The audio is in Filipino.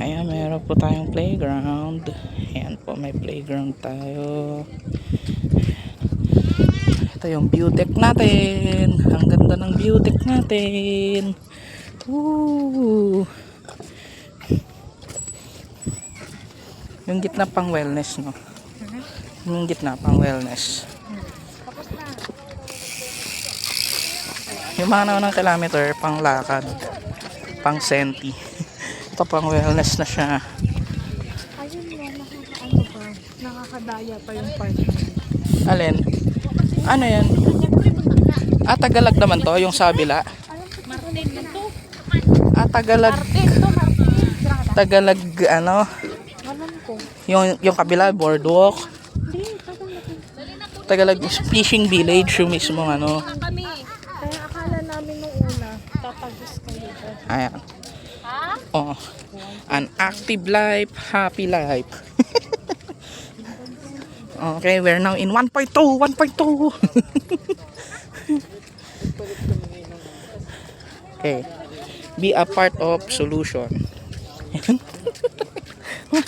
Ayan, meron po tayong playground. Ayan po, may playground tayo. Ito yung view deck natin. Ang ganda ng view deck natin. Woo! Yung gitna pang wellness, no? Yung gitna pang wellness. Yung mga naunang kilometer, pang lakad, pang senti. Ito pang wellness na siya. Ayun mo, nakakaano ba? Nakakadaya pa yung part na yun. Alin? Ano yan? Tagalog naman to, yung sa kabila. Martin ito. Tagalog. Tagalog, ano? Alam ko. Yung kabila, boardwalk. Hindi, Tagalog fishing village, yung mismong ano. kaya akala namin nung una, tatagos kayo. Ayan. Oh. An active life, happy life. Okay, we're now in 1.2. Okay. Be a part of solution.